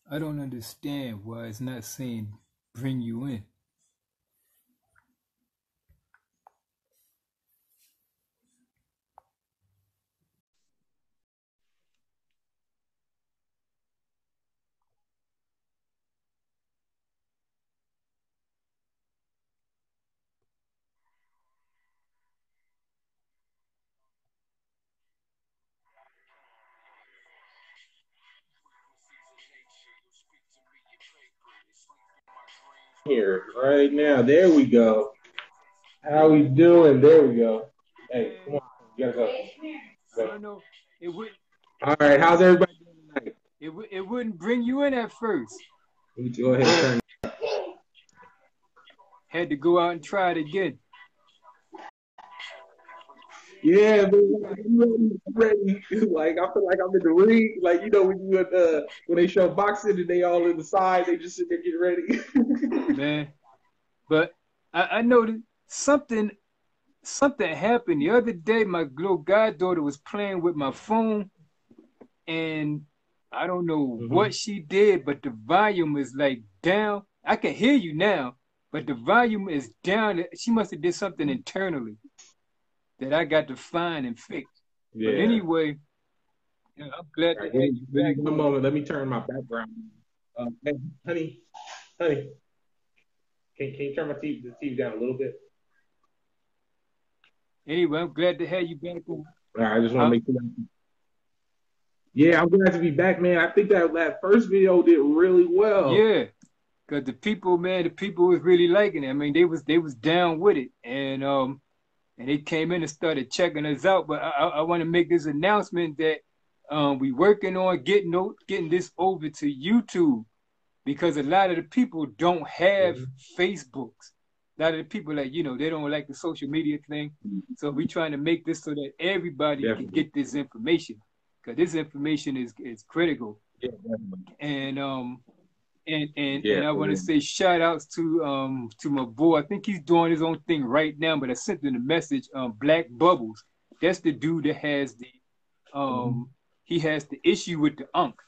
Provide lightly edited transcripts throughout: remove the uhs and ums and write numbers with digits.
I don't understand why it's not saying bring you in. Here, right now. There we go. How we doing? There we go. Hey, come on. You gotta go. I Go. don't know. It would All right, how's everybody doing tonight? it wouldn't bring you in at first. Let me go ahead and turn. Had to go out and try it again. Yeah, man, I'm ready. Like I feel like I'm in the ring. Like when they show boxing and they all in the side, they just sit there getting ready. Man. But I noticed something happened the other day. My little goddaughter was playing with my phone, and I don't know hmm what she did, but the volume is like down. I can hear you now, but the volume is down. She must have did something internally that I got to find and fix. But Yeah. anyway, I'm glad All to right, have you give me back one on. moment. Let me turn my background. Hey, honey, can you turn the TV down a little bit? Anyway, I'm glad to have you back on. All right, I just want to Huh? make sure. Yeah, I'm glad to be back, man. I think that first video did really well. Yeah, because the people, man, the people was really liking it. I mean, they was down with it, and they came in and started checking us out. But I want to make this announcement that we working on getting this over to YouTube because a lot of the people don't have Mhm. Facebooks. A lot of the people like they don't like the social media thing. So we trying to make this so that everybody can Definitely. get this information because this information is critical. Yeah, definitely. And Yeah, I for want to real. say shout outs to my boy. I think he's doing his own thing right now, but I sent him a message. Black Bubbles. That's the dude that has the Mhm. um he has the issue with the Unk,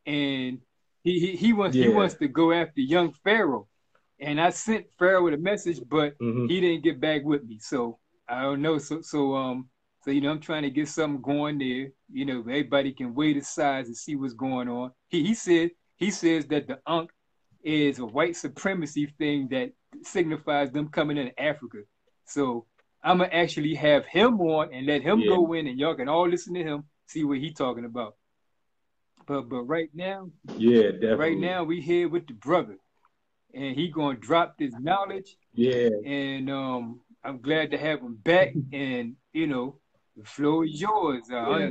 and he wants Yeah. to go after young Pharaoh. And I sent Pharaoh with a message, but hmm he didn't get back with me. So I don't know. So I'm trying to get something going there. Everybody can weigh the sides and see what's going on. He says that the Unk is a white supremacy thing that signifies them coming in Africa. So I'm gonna actually have him on and let him Yeah. go in, and y'all can all listen to him, see what he talking about. But Yeah, right definitely. now we here with the brother, and he gonna drop this knowledge, Yeah. and I'm glad to have him back. And the floor is yours. Yeah.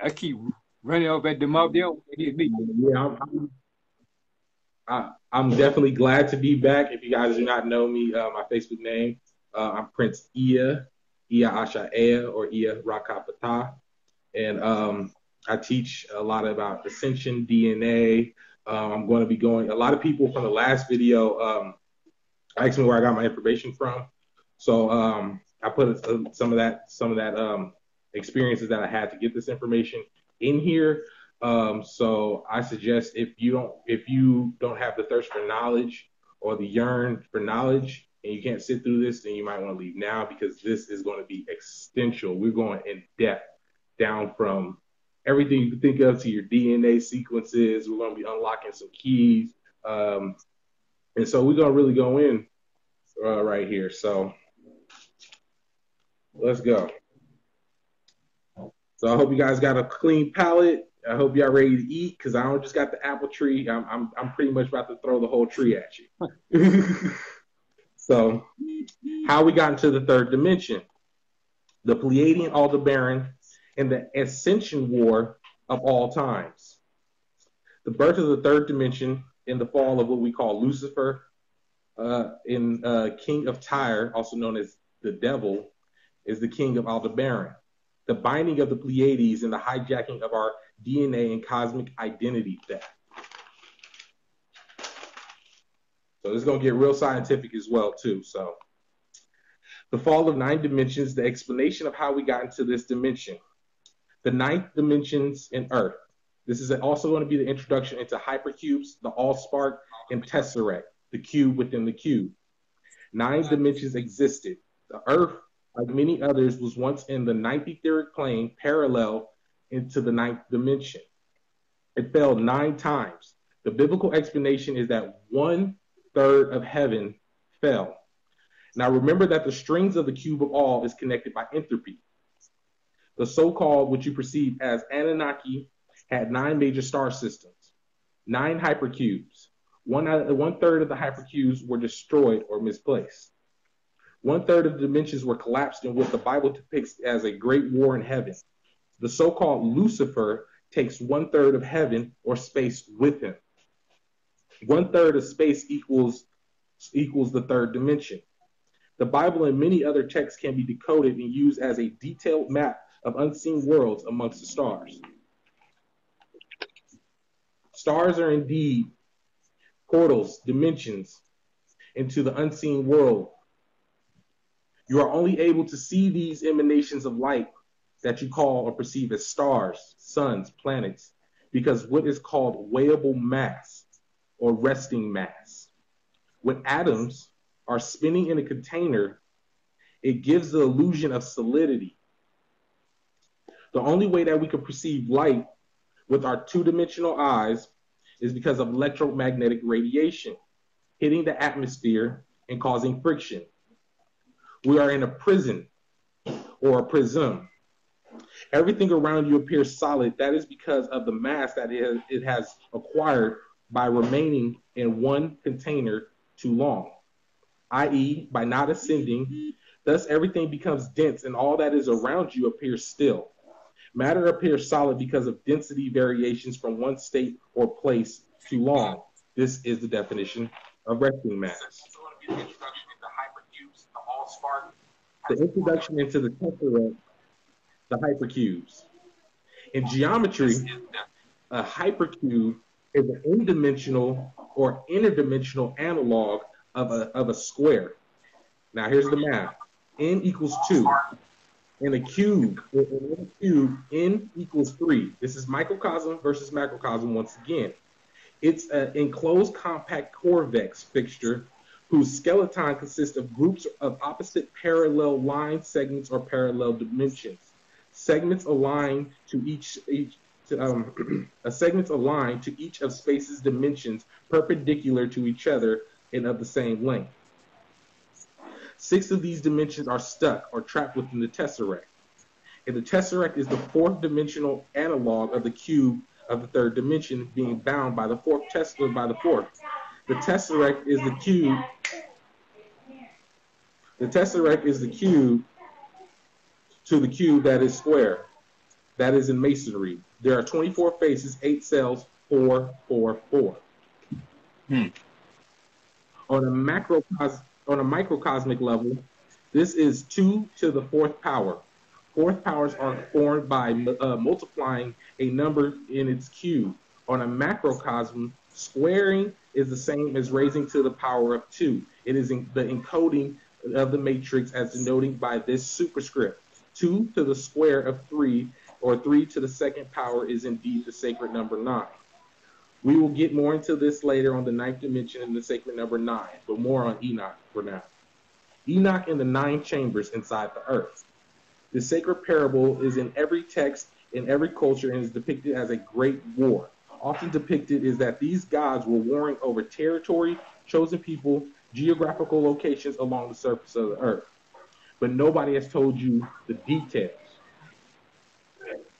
I keep running off at the mouth. They don't wanna hear me. Yeah. I'm definitely glad to be back. If you guys do not know me, my Facebook name, I'm Prince Ia Asha Ea, or Ia Rakapata. And I teach a lot about ascension, DNA. I'm going to be going. A lot of people from the last video asked me where I got my information from, so I put some of that experiences that I had to get this information in here. So I suggest if you don't have the thirst for knowledge or the yearn for knowledge, and you can't sit through this, then you might want to leave now, because this is going to be existential. We're going in depth down from everything you can think of to your DNA sequences. We're going to be unlocking some keys. And so we're going to really go in right here. So let's go. So I hope you guys got a clean palate. I hope y'all ready to eat, because I don't just got the apple tree. I'm pretty much about to throw the whole tree at you. So how we got into the third dimension, the Pleiadian Alderberan, and the Ascension War of all times. The birth of the third dimension in the fall of what we call Lucifer, in King of Tyre, also known as the Devil, is the king of Aldebaran. The binding of the Pleiades and the hijacking of our DNA and cosmic identity theft. So this is going to get real scientific as well, too. So the fall of 9 dimensions, the explanation of how we got into this dimension. The ninth dimensions in Earth. This is also going to be the introduction into hypercubes, the allspark, and tesseract, the cube within the cube. 9 dimensions existed. The Earth, like many others, was once in the 9th etheric plane, parallel into the 9th dimension. It fell 9 times. The biblical explanation is that 1/3 of heaven fell. Now remember that the strings of the cube of all is connected by entropy. The so-called, what you perceive as Anunnaki, had 9 major star systems, 9 hypercubes. 1/3 of the hypercubes were destroyed or misplaced. 1/3 of the dimensions were collapsed in what the Bible depicts as a great war in heaven. The so-called Lucifer takes 1/3 of heaven or space with him. 1/3 of space equals the 3rd dimension. The Bible and many other texts can be decoded and used as a detailed map of unseen worlds amongst the stars. Stars are indeed portals, dimensions into the unseen world. You are only able to see these emanations of light that you call or perceive as stars, suns, planets, because what is called weighable mass or resting mass. When atoms are spinning in a container, it gives the illusion of solidity. The only way that we can perceive light with our 2-dimensional eyes is because of electromagnetic radiation hitting the atmosphere and causing friction. We are in a prison or a prism. Everything around you appears solid. That is because of the mass that it has acquired by remaining in one container too long, i.e., by not ascending. Thus, everything becomes dense and all that is around you appears still. Matter appears solid because of density variations from one state or place too long. This is the definition of resting mass. The introduction into the tesseract, the hypercubes. In geometry, a hypercube is an n-dimensional or interdimensional analog of a square. Now here's the math. N equals 2. In a cube, n equals 3. This is microcosm versus macrocosm once again. It's an enclosed compact convex fixture whose skeleton consists of groups of opposite parallel line segments or parallel dimensions. Segments align to each of space's dimensions perpendicular to each other and of the same length. 6 of these dimensions are stuck or trapped within the tesseract. And the tesseract is the 4th dimensional analog of the cube of the 3rd dimension being bound by the 4th tesseract by the 4th. The tesseract is the cube. The tesseract is the cube to the cube that is square. That is in masonry. There are 24 faces, 8 cells, 4, 4, 4. On a microcosmic level, this is 2 to the 4th power. 4th powers are formed by multiplying a number in its cube. On a macrocosm, squaring is the same as raising to the power of 2. It is the encoding of the matrix as denoting by this superscript. 2 to the square of 3, or 3 to the 2nd power, is indeed the sacred number 9. We will get more into this later on the 9th dimension and the sacred number 9, but more on Enoch for now. Enoch in the 9 chambers inside the earth. The sacred parable is in every text, in every culture, and is depicted as a great war. Often depicted is that these gods were warring over territory, chosen people, geographical locations along the surface of the earth. But nobody has told you the details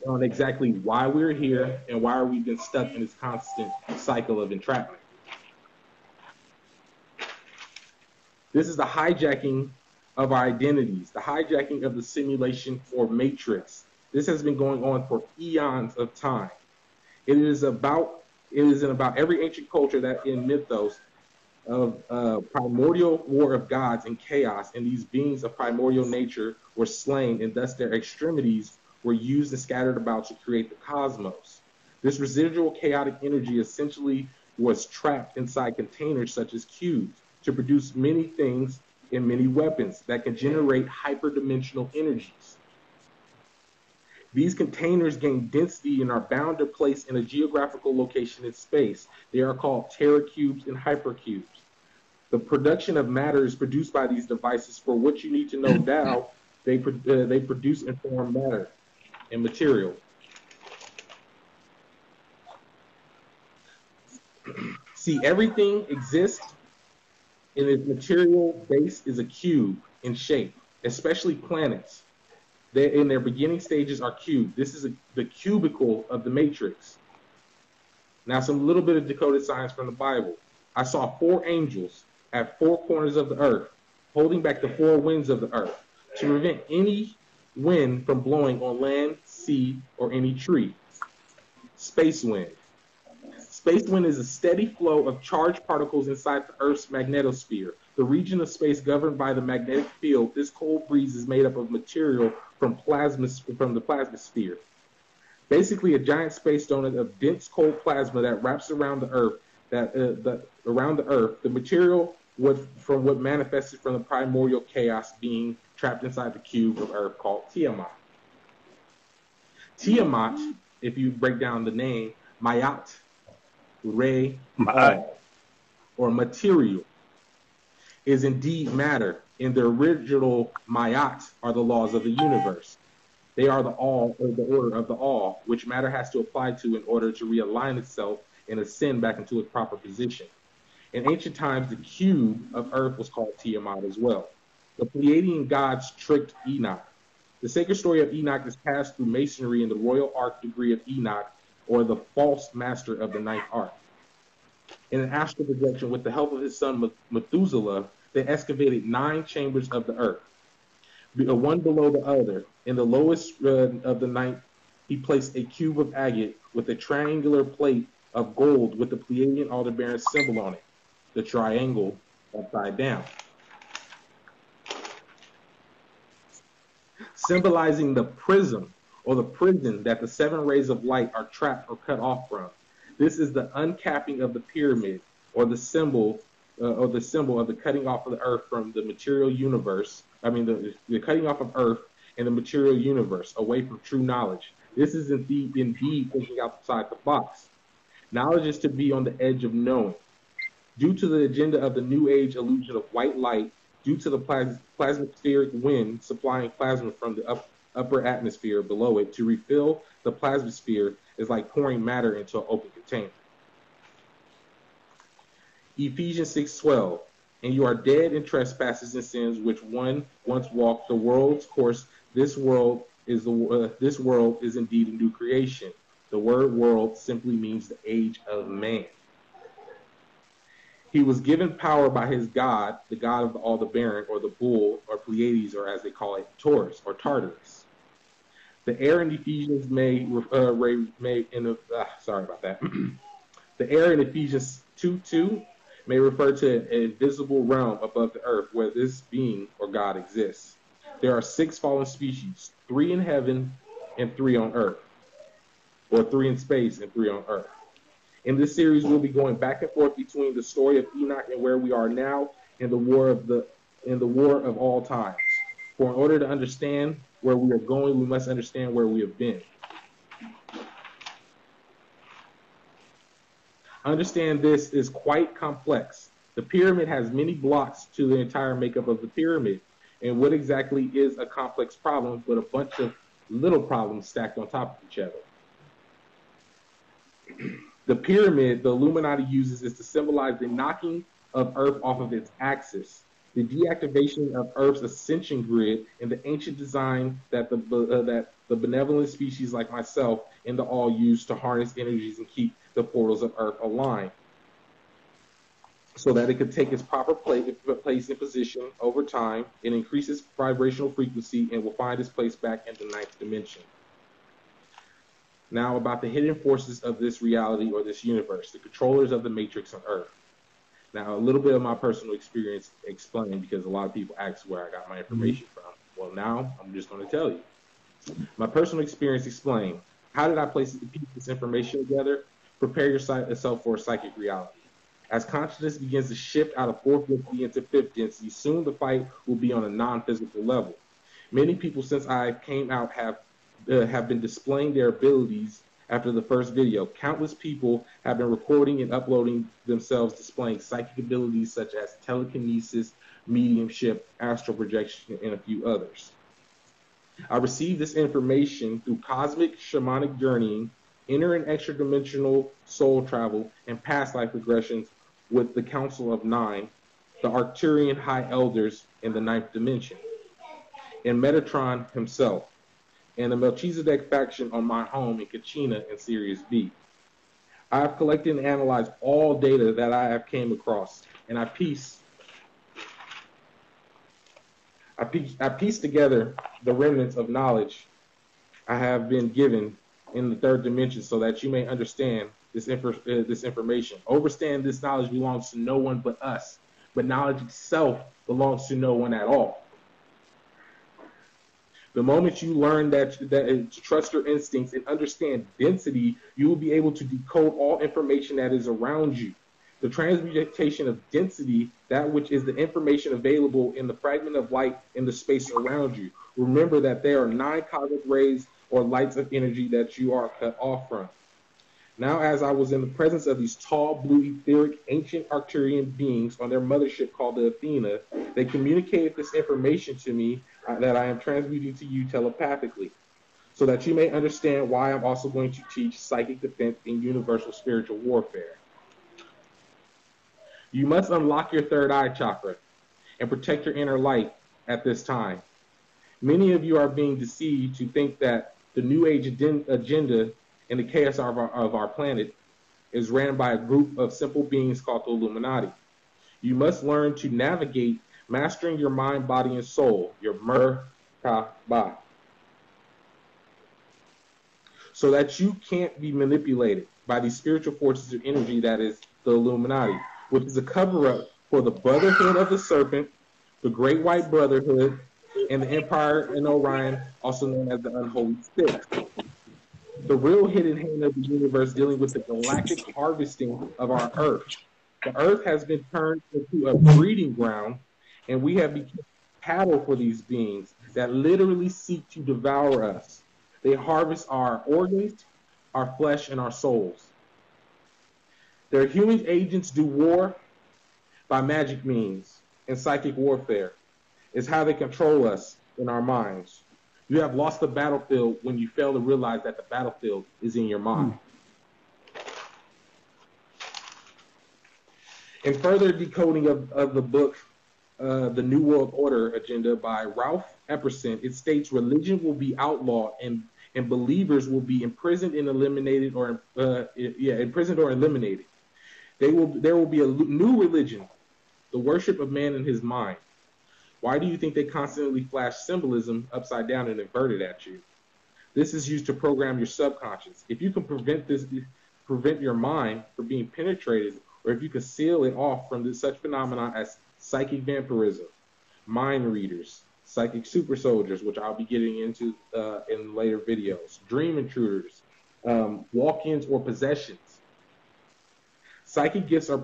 on exactly why we're here and why we've been stuck in this constant cycle of entrapment. This is the hijacking of our identities, the hijacking of the simulation or matrix. This has been going on for eons of time. It is in about every ancient culture that in mythos of primordial war of gods and chaos, and these beings of primordial nature were slain, and thus their extremities were used and scattered about to create the cosmos. This residual chaotic energy essentially was trapped inside containers such as cubes to produce many things and many weapons that can generate hyperdimensional energies. These containers gain density and are bound or placed in a geographical location in space. They are called teracubes and hypercubes. The production of matter is produced by these devices. For what you need to know now, they produce and form matter and material. See, everything exists in its material base is a cube in shape, especially planets. They, in their beginning stages, are cubed. This is the cubicle of the matrix. Now, some little bit of decoded science from the Bible. I saw 4 angels at 4 corners of the earth, holding back the 4 winds of the earth to prevent any wind from blowing on land, sea, or any tree. Space wind. Space wind is a steady flow of charged particles inside the Earth's magnetosphere, the region of space governed by the magnetic field. This cold breeze is made up of material from the plasmasphere. Basically, a giant space donut of dense cold plasma that wraps around the Earth. The material from what manifested from the primordial chaos being trapped inside the cube of Earth called Tiamat. Tiamat, if you break down the name, Mayat, Ray, or material, is indeed matter. In the original Mayat are the laws of the universe. They are the all, or the order of the all, which matter has to apply to in order to realign itself and ascend back into its proper position. In ancient times, the cube of Earth was called Tiamat as well. The Pleiadian gods tricked Enoch. The sacred story of Enoch is passed through masonry in the royal arc degree of Enoch, or the false master of the ninth arc. In an astral projection, with the help of his son Methuselah, they excavated 9 chambers of the earth, one below the other. In the lowest of the ninth, he placed a cube of agate with a triangular plate of gold with the Pleiadian Alderberan symbol on it, the triangle upside down, symbolizing the prism or the prison that the 7 rays of light are trapped or cut off from. This is the uncapping of the pyramid, or the symbol of the cutting off of the earth from the material universe. The cutting off of earth and the material universe away from true knowledge. This is indeed thinking outside the box. Knowledge is to be on the edge of knowing. Due to the agenda of the New Age illusion of white light, due to the plasmaspheric wind supplying plasma from the upper atmosphere below it, to refill the plasmasphere is like pouring matter into an open container. Ephesians 6:12, and you are dead in trespasses and sins which one once walked the world's course. This world is indeed a new creation. The word world simply means the age of man. He was given power by his God, the God of the Alderberan, or the bull, or Pleiades, or as they call it, Taurus, or Tartarus. The air in Ephesians the air in Ephesians 2:2 may refer to an invisible realm above the earth where this being or God exists. There are 6 fallen species, 3 in heaven and 3 on earth, or 3 in space and 3 on earth. In this series, we'll be going back and forth between the story of Enoch and where we are now in the war of all times. For in order to understand where we are going, we must understand where we have been. Understand this is quite complex. The pyramid has many blocks to the entire makeup of the pyramid. And what exactly is a complex problem but a bunch of little problems stacked on top of each other? The pyramid the Illuminati uses is to symbolize the knocking of Earth off of its axis, the deactivation of Earth's ascension grid, and the ancient design that the benevolent species like myself and the all use to harness energies and keep the portals of Earth aligned, so that it could take its proper place and position over time and increase its vibrational frequency and will find its place back in the 9th dimension. Now about the hidden forces of this reality or this universe, the controllers of the matrix on Earth. Now a little bit of my personal experience explained, because a lot of people ask where I got my information from. Well, now I'm just going to tell you. My personal experience explained. How did I piece this information together? Prepare yourself for a psychic reality. As consciousness begins to shift out of 4th density into 5th density, soon the fight will be on a non-physical level. Many people since I came out have have been displaying their abilities after the first video. Countless people have been recording and uploading themselves displaying psychic abilities such as telekinesis, mediumship, astral projection, and a few others. I received this information through cosmic shamanic journeying, inner and extra-dimensional soul travel, and past life regressions with the Council of Nine, the Arcturian High Elders in the ninth dimension, and Metatron himself, and the Melchizedek faction on my home in Kachina in Sirius B. I have collected and analyzed all data that I have came across, and I pieced together the remnants of knowledge I have been given in the third dimension so that you may understand this information. Understand this knowledge belongs to no one but us, but knowledge itself belongs to no one at all. The moment you learn that to trust your instincts and understand density, you will be able to decode all information that is around you. The transmutation of density, that which is the information available in the fragment of light in the space around you. Remember that there are 9 cosmic rays or lights of energy that you are cut off from. Now, as I was in the presence of these tall, blue, etheric, ancient Arcturian beings on their mothership called the Athena, they communicated this information to me that I am transmuting to you telepathically, so that you may understand why I'm also going to teach psychic defense and universal spiritual warfare. You must unlock your third eye chakra and protect your inner light at this time. Many of you are being deceived to think that the New Age agenda and the chaos of our planet is ran by a group of simple beings called the Illuminati. You must learn to navigate mastering your mind, body, and soul, your Merkaba, so that you can't be manipulated by these spiritual forces of energy that is the Illuminati, which is a cover-up for the Brotherhood of the Serpent, the Great White Brotherhood, and the Empire in Orion, also known as the Unholy Six. The real hidden hand of the universe dealing with the galactic harvesting of our Earth. The Earth has been turned into a breeding ground, and we have become cattle for these beings that literally seek to devour us. They harvest our organs, our flesh, and our souls. Their human agents do war by magic means and psychic warfare. It's how they control us in our minds. You have lost the battlefield when you fail to realize that the battlefield is in your mind. In further decoding of the book, The New World Order Agenda by Ralph Epperson, it states religion will be outlawed and believers will be imprisoned and eliminated imprisoned or eliminated. There will be a new religion, the worship of man in his mind. Why do you think they constantly flash symbolism upside down and inverted at you? This is used to program your subconscious. If you can prevent your mind from being penetrated, or if you can seal it off from such phenomena as psychic vampirism, mind readers, psychic super soldiers, which I'll be getting into in later videos, dream intruders, walk-ins or possessions. Psychic gifts are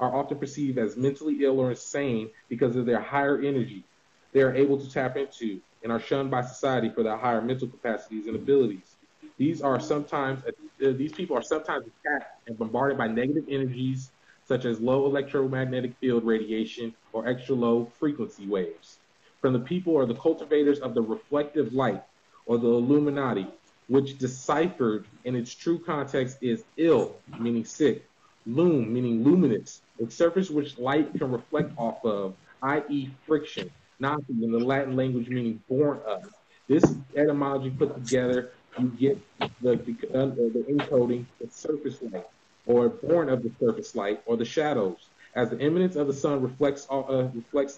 often perceived as mentally ill or insane because of their higher energy they are able to tap into and are shunned by society for their higher mental capacities and abilities. These people are sometimes attacked and bombarded by negative energies such as low electromagnetic field radiation or extra low frequency waves from the people or the cultivators of the reflective light or the Illuminati, which deciphered in its true context is ill, meaning sick, loom, meaning luminous, a surface which light can reflect off of, i.e. friction, nothing in the Latin language meaning born of. This etymology put together, you get the encoding, the surface light, or born of the surface light, or the shadows, as the eminence of the sun reflects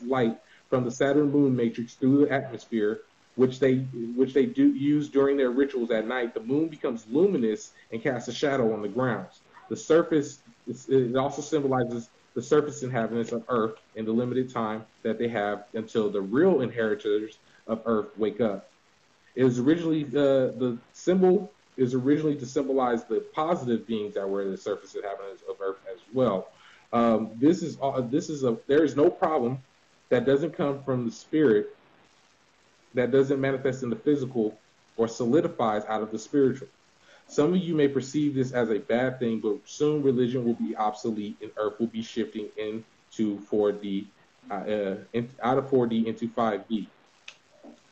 light from the Saturn moon matrix through the atmosphere, which they do use during their rituals at night. The moon becomes luminous and casts a shadow on the grounds. The surface, it also symbolizes the surface inhabitants of Earth in the limited time that they have until the real inheritors of Earth wake up. It was originally the symbol is originally to symbolize the positive beings that were the surface inhabitants of Earth as well. There is no problem that doesn't come from the spirit that doesn't manifest in the physical or solidifies out of the spiritual. Some of you may perceive this as a bad thing, but soon religion will be obsolete and Earth will be shifting into 4D, out of 4D into 5D.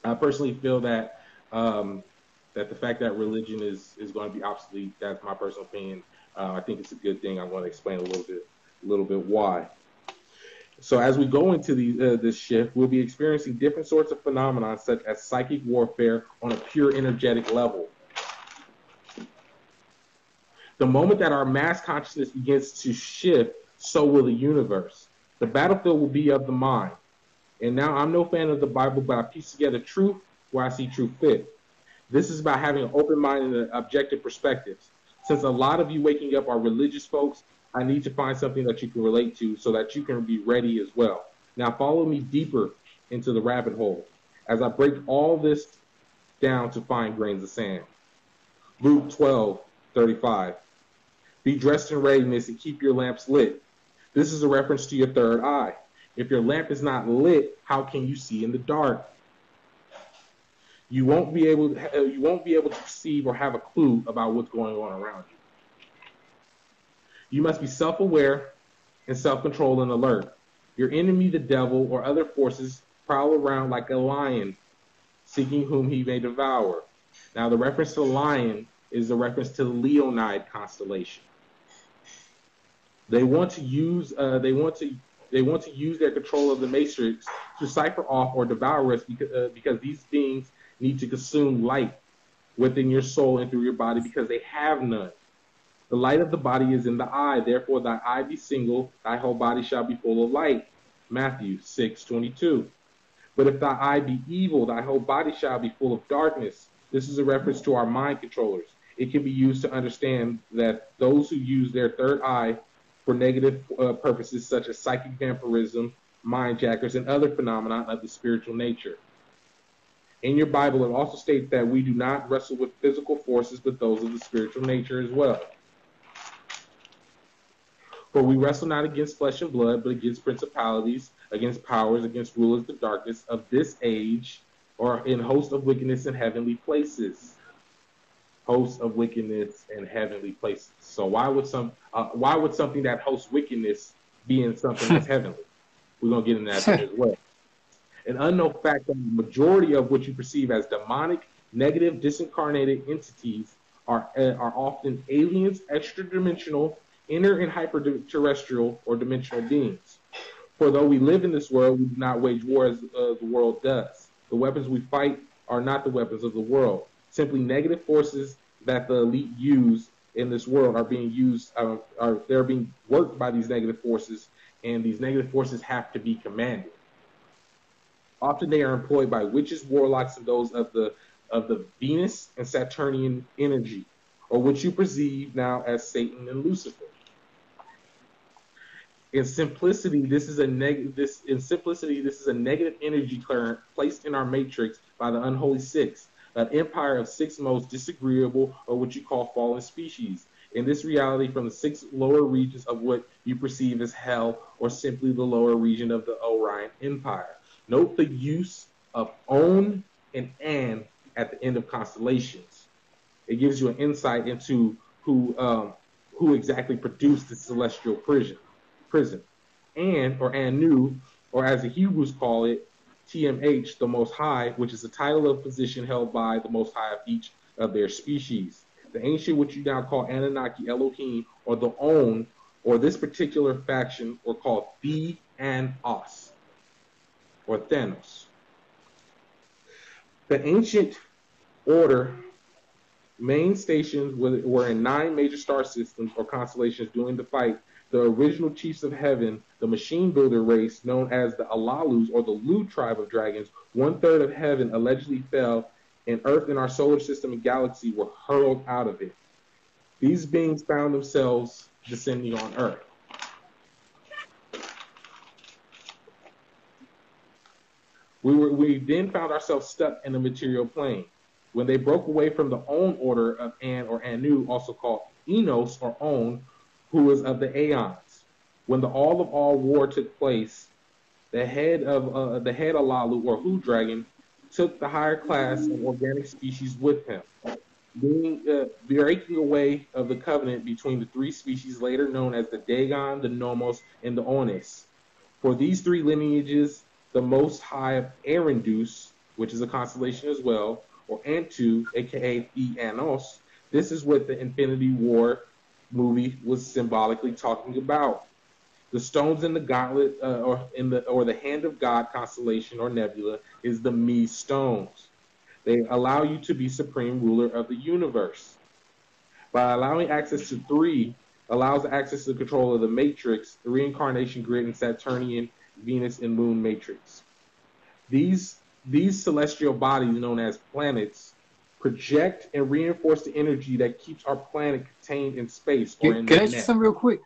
I personally feel that that the fact that religion is going to be obsolete, that's my personal opinion. I think it's a good thing. I'm going to explain a little bit why. So as we go into this shift, we'll be experiencing different sorts of phenomena, such as psychic warfare on a pure energetic level. The moment that our mass consciousness begins to shift, so will the universe. The battlefield will be of the mind. And now I'm no fan of the Bible, but I piece together truth where I see truth fit. This is about having an open mind and objective perspectives. Since a lot of you waking up are religious folks, I need to find something that you can relate to so that you can be ready as well. Now follow me deeper into the rabbit hole as I break all this down to find grains of sand. Luke 12:35. Be dressed in readiness and keep your lamps lit. This is a reference to your third eye. If your lamp is not lit, how can you see in the dark? You won't be able to perceive or have a clue about what's going on around you. You must be self-aware and self-controlled and alert. Your enemy, the devil, or other forces prowl around like a lion, seeking whom he may devour. Now, the reference to the lion is a reference to the Leonid constellation. They want to use their control of the matrix to cipher off or devour us because these beings need to consume light within your soul and through your body because they have none. The light of the body is in the eye. Therefore, thy eye be single, thy whole body shall be full of light. Matthew 6:22. But if thy eye be evil, thy whole body shall be full of darkness. This is a reference to our mind controllers. It can be used to understand that those who use their third eye for negative purposes such as psychic vampirism, mind jackers, and other phenomena of the spiritual nature. In your Bible, it also states that we do not wrestle with physical forces, but those of the spiritual nature as well. For we wrestle not against flesh and blood, but against principalities, against powers, against rulers of the darkness of this age, or in hosts of wickedness in heavenly places. Hosts of wickedness in heavenly places. So why would something that hosts wickedness be in something that's heavenly? We're going to get into that as well. An unknown fact that the majority of what you perceive as demonic, negative, disincarnated entities are often aliens, extra-dimensional, inner and hyper-terrestrial or dimensional beings. For though we live in this world, we do not wage war as the world does. The weapons we fight are not the weapons of the world. Simply negative forces that the elite use in this world are being used, they're being worked by these negative forces, and these negative forces have to be commanded. Often they are employed by witches, warlocks, and those of the Venus and Saturnian energy, or what you perceive now as Satan and Lucifer. In simplicity, this is a negative energy current placed in our matrix by the unholy six, an empire of six most disagreeable, or what you call fallen species. In this reality, from the six lower regions of what you perceive as hell, or simply the lower region of the Orion Empire. Note the use of on and an at the end of constellations. It gives you an insight into who exactly produced the celestial prison. And, or Anu, or as the Hebrews call it, TMH, the Most High, which is the title of position held by the Most High of each of their species. The ancient, which you now call Anunnaki, Elohim, or the On, or this particular faction, were called The and Os, or Thanos. The ancient order main stations were in 9 major star systems or constellations during the fight. The original chiefs of heaven, the machine builder race known as the Alalus or the Lu tribe of dragons, 1/3 of heaven allegedly fell, and Earth and our solar system and galaxy were hurled out of it. These beings found themselves descending on Earth. We then found ourselves stuck in the material plane. When they broke away from the On order of An or Anu, also called Enos or On, who was of the Aeons. When the all of all war took place, the head Alalu or Hu dragon took the higher class of organic species with him, breaking away of the covenant between the three species later known as the Dagon, the Nomos, and the Onis. For these three lineages, the Most High of Arendus, which is a constellation as well, or Antu, aka Anos, this is what the Infinity War movie was symbolically talking about. The stones in the gauntlet, or the Hand of God constellation or nebula, is the Me stones. They allow you to be supreme ruler of the universe. By allowing access to three, allows access to control of the matrix, the reincarnation grid, and Saturnian, Venus, and Moon matrix. These celestial bodies, known as planets, project and reinforce the energy that keeps our planet contained in space or in Can the I ask you net. something real quick?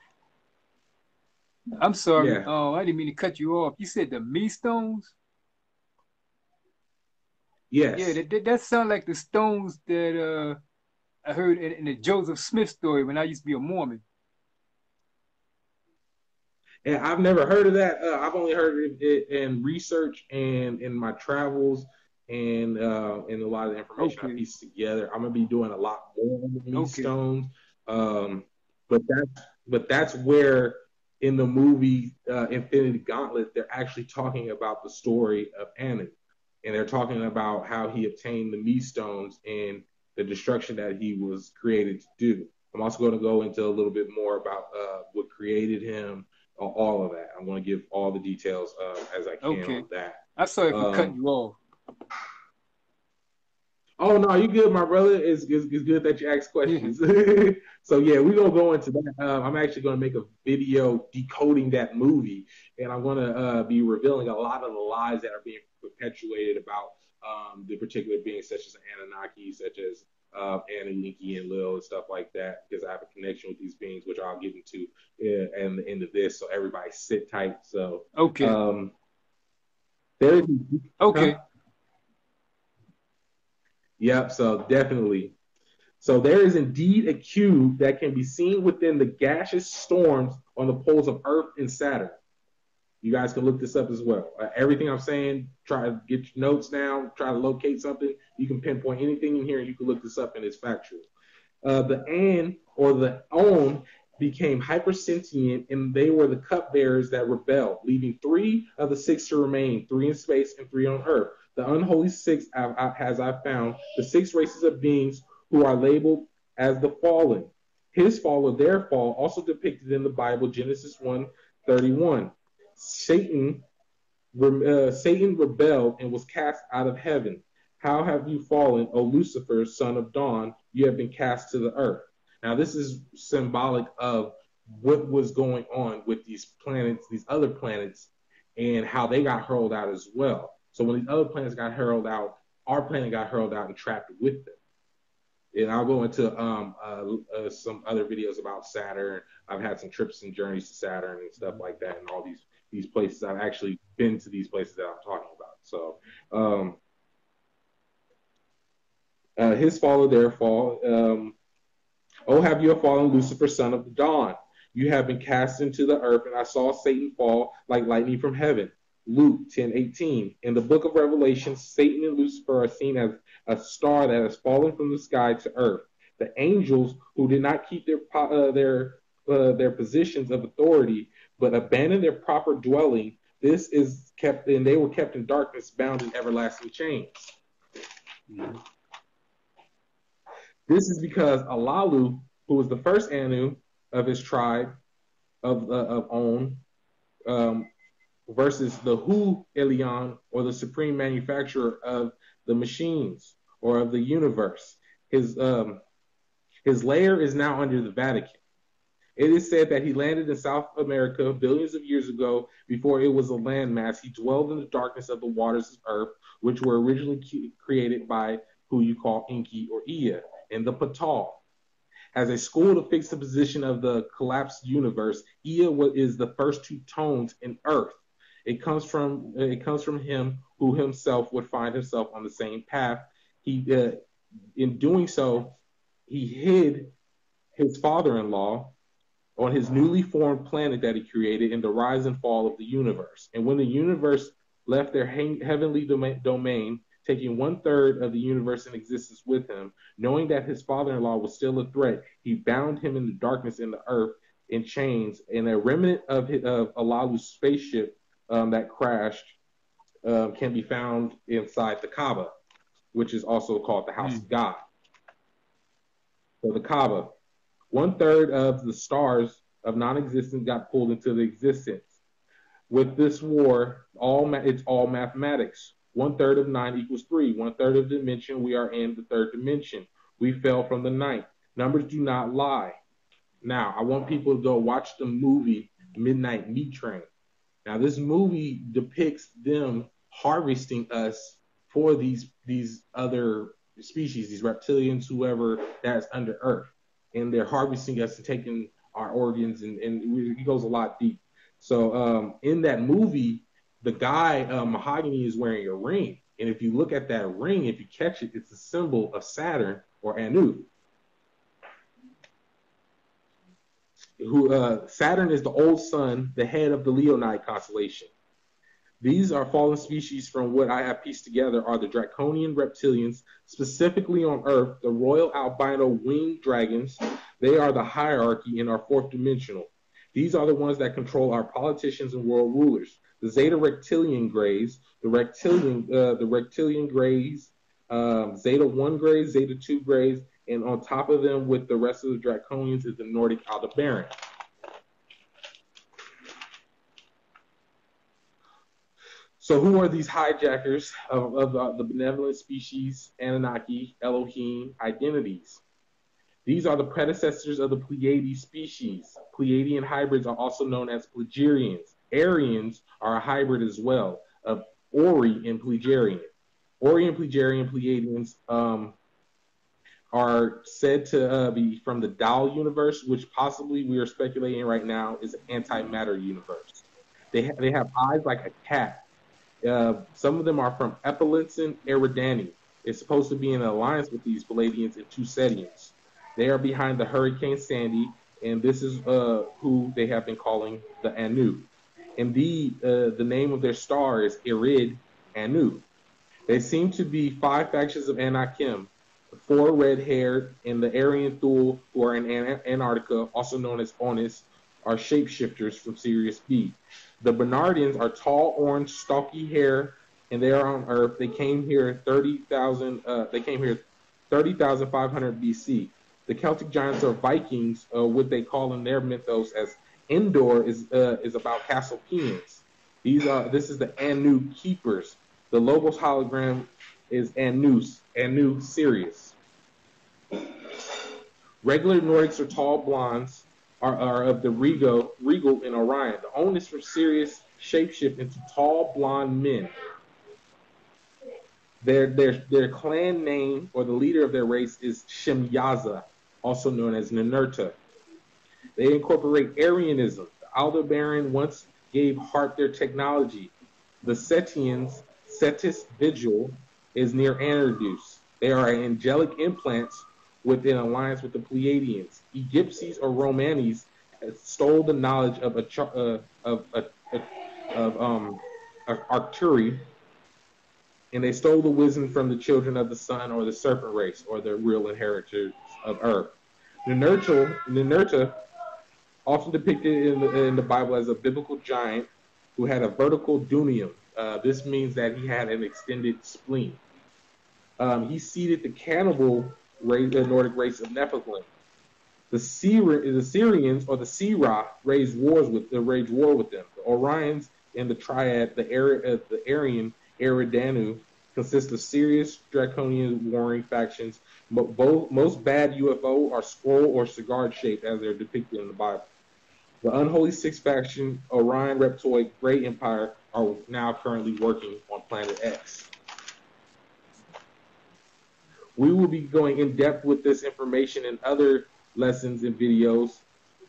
I'm sorry. Yeah. I didn't mean to cut you off. You said the Me stones? Yes. Yeah, that sound like the stones that I heard in the Joseph Smith story when I used to be a Mormon. And I've never heard of that. I've only heard it in research and in my travels and in a lot of the information I Okay. pieced together. I'm gonna be doing a lot more on the meat Okay. stones. But that's where in the movie Infinity Gauntlet they're actually talking about the story of Anu, and they're talking about how he obtained the meat stones and the destruction that he was created to do. I'm also going to go into a little bit more about what created him, all of that. I'm going to give all the details as I can Okay. on that. I'm sorry for cutting you off. Oh no, you good, my brother. It's good that you ask questions. So yeah, we're gonna go into that. I'm actually gonna make a video decoding that movie, and I'm gonna be revealing a lot of the lies that are being perpetuated about the particular beings, such as Anunnaki, such as Anunnaki and Lil and stuff like that, because I have a connection with these beings, which I'll get into at the end of this. So everybody sit tight. So Okay. there. Okay. Huh? Yep. So definitely. So there is indeed a cube that can be seen within the gaseous storms on the poles of Earth and Saturn. You guys can look this up as well. Everything I'm saying, try to get your notes down, try to locate something. You can pinpoint anything in here, and you can look this up, and it's factual. The An or the On became hypersentient, and they were the cupbearers that rebelled, leaving three of the six to remain, three in space and three on Earth. The unholy six, as I found, the six races of beings who are labeled as the fallen. His fall or their fall, also depicted in the Bible, Genesis 1:31. Satan rebelled and was cast out of heaven. How have you fallen, O Lucifer, son of dawn? You have been cast to the earth. Now, this is symbolic of what was going on with these planets, these other planets, and how they got hurled out as well. So when these other planets got hurled out, our planet got hurled out and trapped with them. And I'll go into some other videos about Saturn. I've had some trips and journeys to Saturn and stuff like that, and all these places. I've actually been to these places that I'm talking about. So his fall or their fall. Oh, have you fallen, Lucifer, son of the dawn? You have been cast into the earth, and I saw Satan fall like lightning from heaven. Luke 10:18. In the book of Revelation, Satan and Lucifer are seen as a star that has fallen from the sky to earth. The angels who did not keep their positions of authority, but abandoned their proper dwelling, this is kept, and they were kept in darkness, bound in everlasting chains. Mm-hmm. This is because Alalu, who was the first Anu of his tribe of On, versus the Hu Elion, or the supreme manufacturer of the machines or of the universe. His lair is now under the Vatican. It is said that he landed in South America billions of years ago before it was a landmass. He dwelled in the darkness of the waters of Earth, which were originally created by who you call Enki or Ea, and the Patal. As a school to fix the position of the collapsed universe, Ea is the first two tones in Earth. It comes from him who himself would find himself on the same path. In doing so, he hid his father-in-law on his newly formed planet that he created in the rise and fall of the universe. And when the universe left their heavenly domain, taking 1/3 of the universe in existence with him. Knowing that his father-in-law was still a threat, he bound him in the darkness in the earth in chains, and a remnant of Alalu's spaceship that crashed can be found inside the Kaaba, which is also called the House of God. So the Kaaba, 1/3 of the stars of non-existence got pulled into the existence. With this war, it's all mathematics. 1/3 of 9 equals 3. 1/3 of the dimension, we are in the third dimension. We fell from the ninth. Numbers do not lie. Now, I want people to go watch the movie Midnight Meat Train. Now, this movie depicts them harvesting us for these other species, these reptilians, whoever that's under Earth. And they're harvesting us and taking our organs, and it goes a lot deep. So in that movie, the guy, Mahogany, is wearing a ring. And if you look at that ring, if you catch it, it's a symbol of Saturn or Anu. Saturn is the old sun, the head of the Leonid constellation. These are fallen species from what I have pieced together are the draconian reptilians, specifically on Earth, the royal albino winged dragons. They are the hierarchy in our fourth dimensional. These are the ones that control our politicians and world rulers. The Zeta Reptilian Greys, the Reptilian Greys, Zeta 1 Greys, Zeta 2 Greys, and on top of them with the rest of the Draconians is the Nordic Alderberan. So who are these hijackers of the benevolent species, Anunnaki, Elohim identities? These are the predecessors of the Pleiades species. Pleiadian hybrids are also known as Pleiadians. Aryans are a hybrid as well of Ori and Pleiadian. Ori and Pleiadians are said to be from the Dal universe, which possibly we are speculating right now is an antimatter universe. They have eyes like a cat. Some of them are from Epilinson Eridani. It's supposed to be in alliance with these Pleiadians and Tusetians. They are behind the Hurricane Sandy, and this is who they have been calling the Anu. Indeed, the name of their star is Irid Anu. They seem to be 5 factions of Anakim, 4 red-haired, and the Aryan Thule, who are in Antarctica, also known as Onis, are shapeshifters from Sirius B. The Bernardians are tall, orange, stocky hair, and they are on Earth. They came here 30,500 BC. The Celtic giants are Vikings, what they call in their mythos as Endor is about Castle Peons. This is the Anu keepers. The Logos hologram is Anu Sirius. Regular Nordics are tall blondes, are of the Regal and Orion. The Onus from Sirius shapeshift into tall blonde men. Their clan name or the leader of their race is Shemyaza, also known as Ninurta. They incorporate Arianism. The Alderberan once gave Heart their technology. The Setians, Cetus Vigil, is near Anardus. They are angelic implants within alliance with the Pleiadians. Egyptians or Romanis stole the knowledge of Arcturi, and they stole the wisdom from the children of the sun or the serpent race or the real inheritors of Earth. Ninurta, often depicted in the Bible as a biblical giant who had a vertical dunium. This means that he had an extended spleen. He seeded the cannibal race, the Nordic race of Nephilim. The Syrians or the Sirah waged war with them. The Orions and the Triad, the Aryan Eridanu, consist of serious draconian warring factions. Most bad UFO are scroll or cigar shaped as they're depicted in the Bible. The unholy 6 faction, Orion, Reptoid, Grey Empire, are now currently working on Planet X. We will be going in depth with this information in other lessons and videos,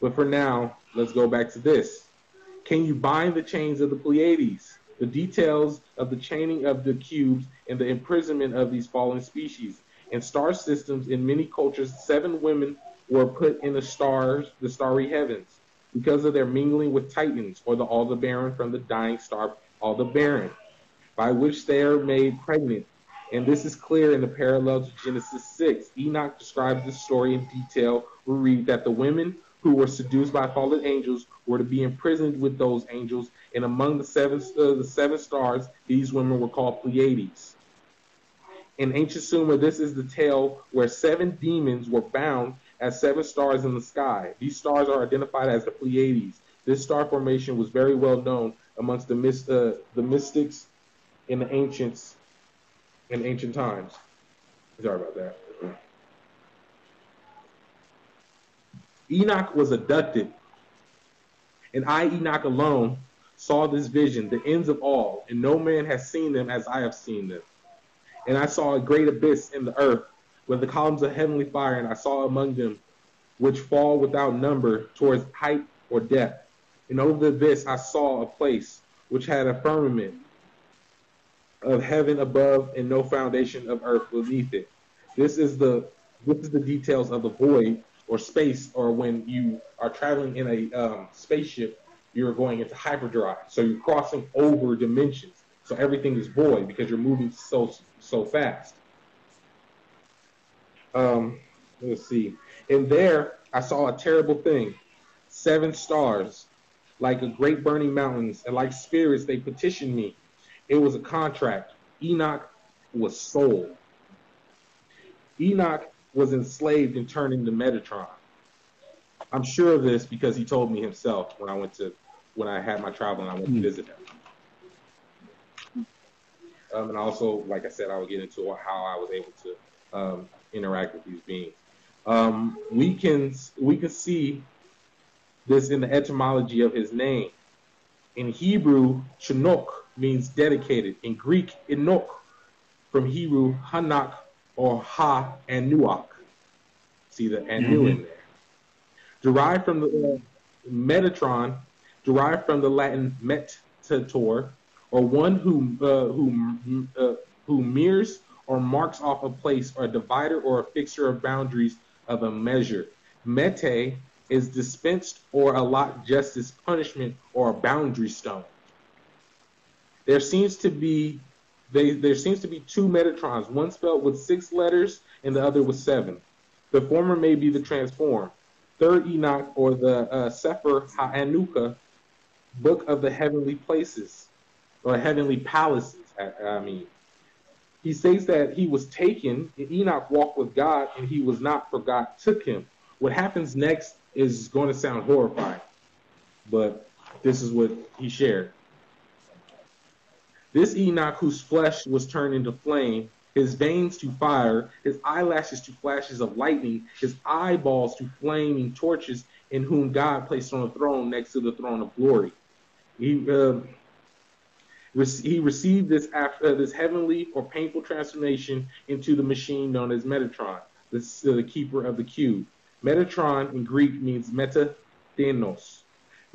but for now, let's go back to this. Can you bind the chains of the Pleiades? The details of the chaining of the cubes and the imprisonment of these fallen species. In star systems, in many cultures, 7 women were put in the starry heavens because of their mingling with Titans, or the Alderberan from the dying star Alderberan, by which they are made pregnant And this is clear in the parallel to Genesis 6. Enoch describes this story in detail. We read that the women who were seduced by fallen angels were to be imprisoned with those angels, and among the seven stars, these women were called Pleiades. In ancient Sumer, this is the tale where 7 demons were bound as 7 stars in the sky. These stars are identified as the Pleiades. This star formation was very well known amongst the mystics in the ancient times. Sorry about that. Enoch was abducted, and I, Enoch alone, saw this vision, the ends of all, and no man has seen them as I have seen them. And I saw a great abyss in the earth, with the columns of heavenly fire, and I saw among them which fall without number towards height or depth. And over the abyss I saw a place which had a firmament of heaven above and no foundation of earth beneath it. This is the details of the void or space, or when you are traveling in a spaceship, you're going into hyperdrive. So you're crossing over dimensions. So everything is void because you're moving so fast. Let's see. And there I saw a terrible thing. 7 stars, like a great burning mountains, and like spirits they petitioned me. It was a contract. Enoch was sold. Enoch was enslaved and turned into Metatron. I'm sure of this because he told me himself when I had my travel and I went to visit him. And also, like I said, I will get into how I was able to interact with these beings. We can see this in the etymology of his name. In Hebrew, Chinook means dedicated. In Greek, Enoch, from Hebrew, Hanak or Ha Anuak. See the Anu in there. Derived from the Metatron, derived from the Latin metator, or one who mirrors or marks off a place, or a divider or a fixer of boundaries of a measure. Mete is dispensed or allot justice, punishment, or a boundary stone. There seems to be 2 Metatrons, one spelled with 6 letters and the other with 7. The former may be the transform. 3rd Enoch, or the Sefer HaAnuka, book of the heavenly places, or heavenly palaces, He states that he was taken, and Enoch walked with God, and he was not, for God took him. What happens next is going to sound horrifying, but this is what he shared. This Enoch, whose flesh was turned into flame, his veins to fire, his eyelashes to flashes of lightning, his eyeballs to flaming torches, in whom God placed on a throne next to the throne of glory. He received this heavenly or painful transformation into the machine known as Metatron, the keeper of the cube. Metatron in Greek means metathenos.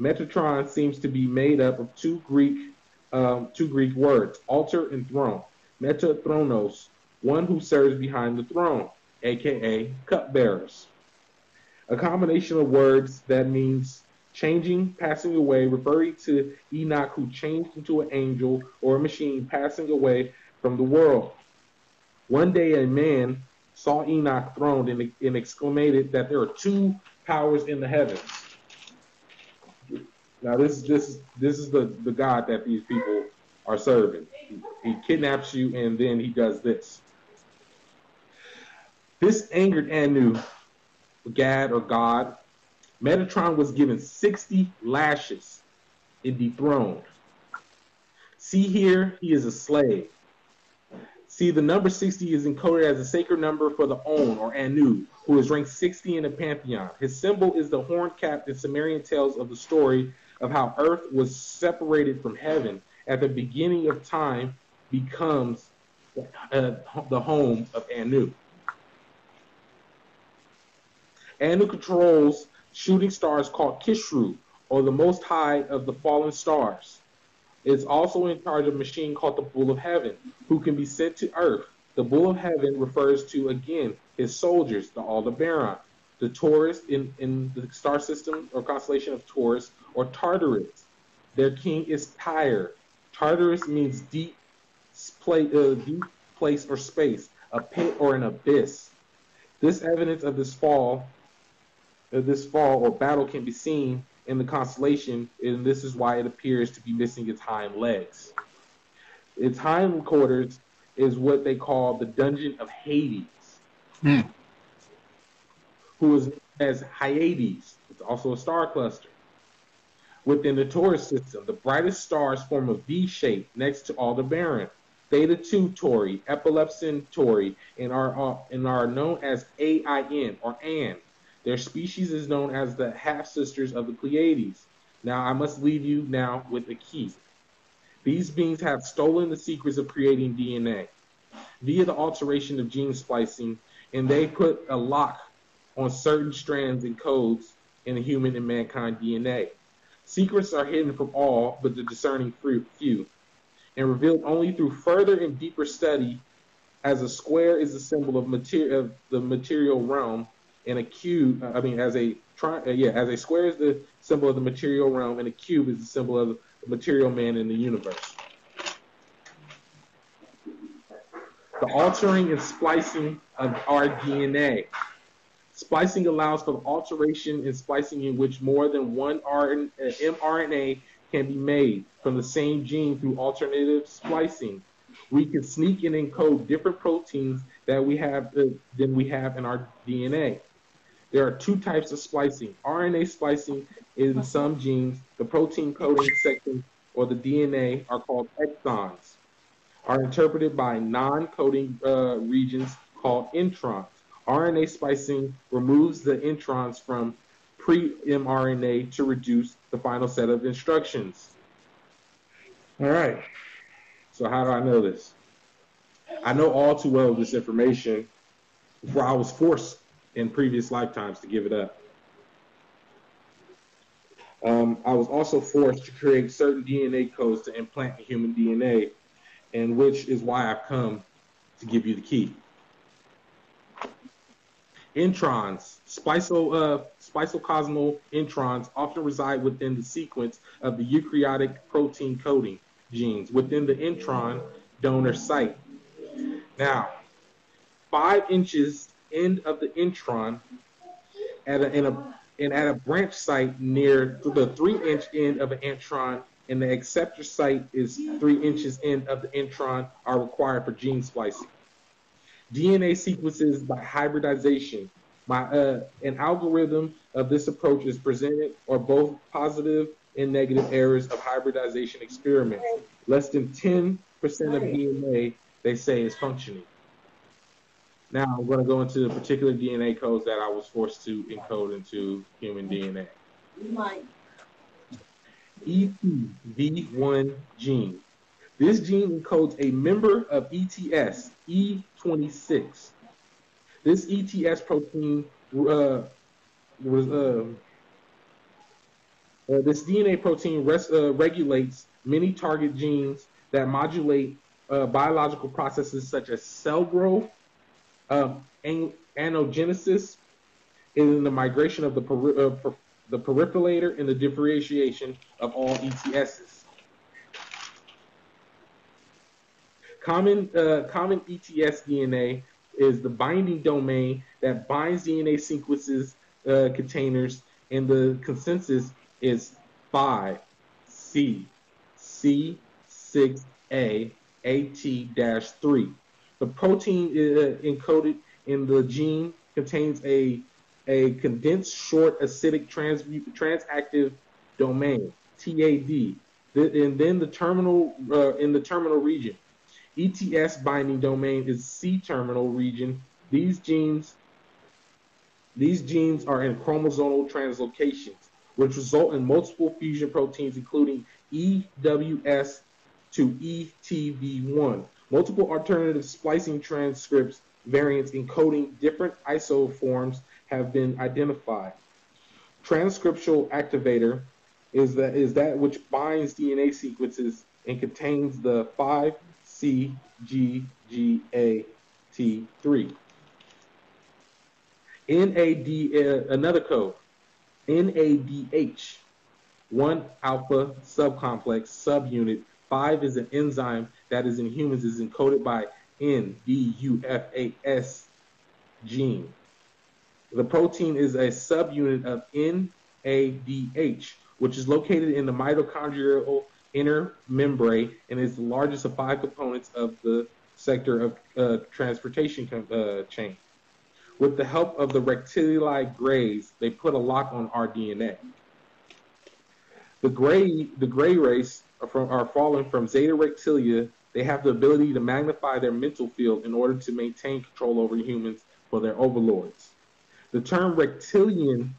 Metatron seems to be made up of two Greek words, altar and throne. Metathronos, one who serves behind the throne, aka cupbearers. A combination of words that means changing, passing away, referring to Enoch, who changed into an angel or a machine, passing away from the world. One day a man saw Enoch throned and exclaimed that there are 2 powers in the heavens. Now this is the God that these people are serving. He kidnaps you and then he does this. This angered Anu, Gad or God. Metatron was given 60 lashes and dethroned. See here, he is a slave. See, the number 60 is encoded as a sacred number for the On, or Anu, who is ranked 60 in the pantheon. His symbol is the horn-capped and Sumerian tales of the story of how earth was separated from heaven at the beginning of time, becomes the home of Anu. Anu controls shooting stars called Kishru, or the most high of the fallen stars. It's also in charge of a machine called the Bull of Heaven, who can be sent to earth. The Bull of Heaven refers to, again, his soldiers, the Alderberan, the Taurus in the star system or constellation of Taurus, or Tartarus. Their king is Tyre. Tartarus means deep place, or space, a pit or an abyss. This evidence of this fall or battle can be seen in the constellation, and this is why it appears to be missing its hind legs. Its hindquarters is what they call the dungeon of Hades, who is known as Hyades. It's also a star cluster. Within the Taurus system, the brightest stars form a V shape next to Alderberan, Theta 2 Tauri, Epilepsin Tauri, and are known as AIN or AN. Their species is known as the half-sisters of the Pleiades. Now, I must leave you now with a key. These beings have stolen the secrets of creating DNA via the alteration of gene splicing, and they put a lock on certain strands and codes in the human and mankind DNA. Secrets are hidden from all but the discerning few, and revealed only through further and deeper study, as a square is a symbol of the material realm, and a cube, as a square is the symbol of the material realm, and a cube is the symbol of the material man in the universe. The altering and splicing of our DNA. Splicing allows for alteration and splicing in which more than one mRNA can be made from the same gene through alternative splicing. We can sneak and encode different proteins than we have in our DNA. There are two types of splicing. RNA splicing in some genes, the protein coding section or the DNA are called exons, are interpreted by non-coding regions called introns. RNA splicing removes the introns from pre-mRNA to reduce the final set of instructions. All right. So how do I know this? I know all too well this information before I was forced in previous lifetimes to give it up. I was also forced to create certain DNA codes to implant in human DNA, and which is why I've come to give you the key. Introns, spliceososmal introns, often reside within the sequence of the eukaryotic protein coding genes within the intron donor site. Now, 5 inches end of the intron at a branch site near the 3-inch end of an intron, and the acceptor site is 3 inches end of the intron are required for gene splicing. DNA sequences by hybridization. An algorithm of this approach is presented, or both positive and negative errors of hybridization experiments. Less than 10% of DNA, they say, is functioning. Now I'm going to go into the particular DNA codes that I was forced to encode into human DNA. ETV1 gene. This gene encodes a member of ETS, E26. This ETS protein this DNA protein regulates many target genes that modulate biological processes such as cell growth, anagenesis, in the migration of the periphellator, and the differentiation of all ETSs. Common ETS DNA is the binding domain that binds DNA sequences containers, and the consensus is 5C6A AT-3. The protein encoded in the gene contains a condensed short acidic transactive domain, TAD, and then the terminal in the terminal region. ETS binding domain is C-terminal region. These genes are in chromosomal translocations, which result in multiple fusion proteins, including EWS to ETV1. Multiple alternative splicing transcripts variants encoding different isoforms have been identified. Transcriptional activator is that which binds DNA sequences and contains the 5CGGAT3. NAD, another code, NADH, 1 alpha subcomplex subunit. 5 is an enzyme that is in humans is encoded by NBUFAS gene. The protein is a subunit of NADH, which is located in the mitochondrial inner membrane and is the largest of 5 components of the sector of transportation chain. With the help of the rectili grays, they put a lock on our DNA. The gray race are fallen from Zeta Rectilia. They have the ability to magnify their mental field in order to maintain control over humans for their overlords. The term rectilian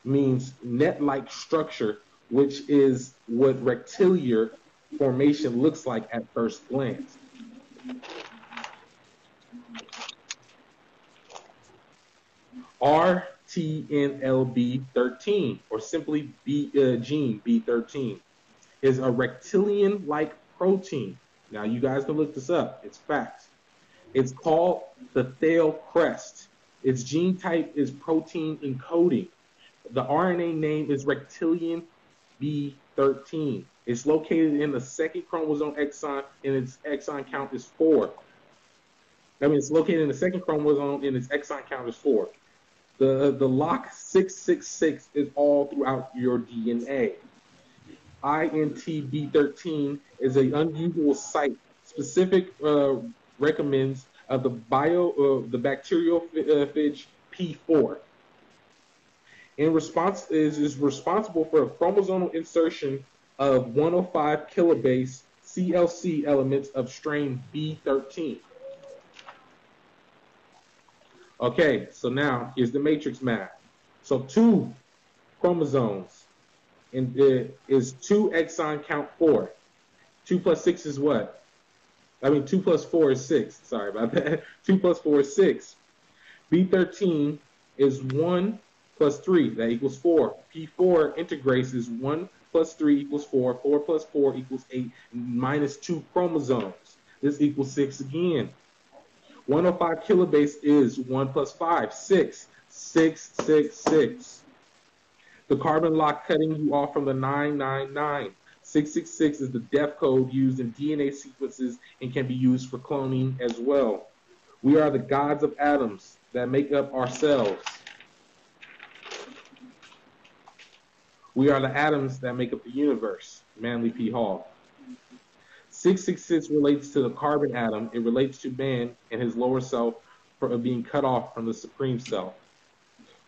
means net-like structure, which is what rectiliar formation looks like at first glance. RTNLB13, or simply gene B13, is a rectilian-like protein. Now, you guys can look this up. It's facts. It's called the Thale crest. Its gene type is protein encoding. The RNA name is rectilian B13. It's located in the second chromosome exon, and its exon count is 4. It's located in the second chromosome, and its exon count is 4. The lock 666 is all throughout your DNA. INTB13 is an unusual site. Specific recommends of the bacteriophage P4. Is responsible for a chromosomal insertion of 105 kilobase CLC elements of strain B13. Okay, so now here's the matrix math. So 2 chromosomes and is 2 exon count 4. 2 plus 6 is what? 2 plus 4 is 6. Sorry about that. 2 plus 4 is 6. B13 is 1 plus 3. That equals 4. P4 integrates is 1 plus 3 equals 4. 4 plus 4 equals 8. Minus 2 chromosomes. This equals 6 again. 105 kilobase is 1 plus 5. 6. 6, 6, 6. The carbon lock cutting you off from the 999. 666 is the def code used in DNA sequences and can be used for cloning as well. We are the gods of atoms that make up our cells. We are the atoms that make up the universe. Manly P. Hall. 666 relates to the carbon atom. It relates to man and his lower self for being cut off from the supreme self.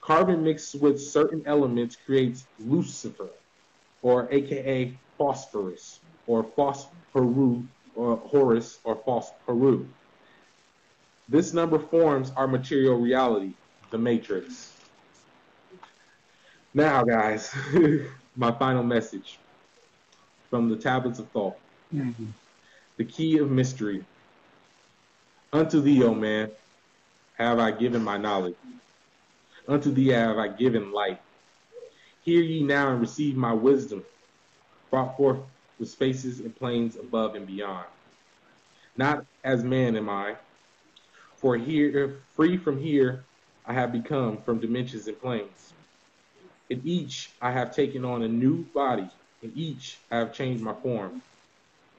Carbon mixed with certain elements creates Lucifer, or aka phosphorus, or phosphoru, or Horus, or phosphoru. This number forms our material reality, the matrix. Now, guys, my final message from the tablets of thought. Mm-hmm. The key of mystery. Unto thee, O man, have I given my knowledge. Unto thee have I given light. Hear ye now and receive my wisdom, brought forth with spaces and planes above and beyond. Not as man am I, for here, free from here, I have become from dimensions and planes. In each I have taken on a new body, in each I have changed my form.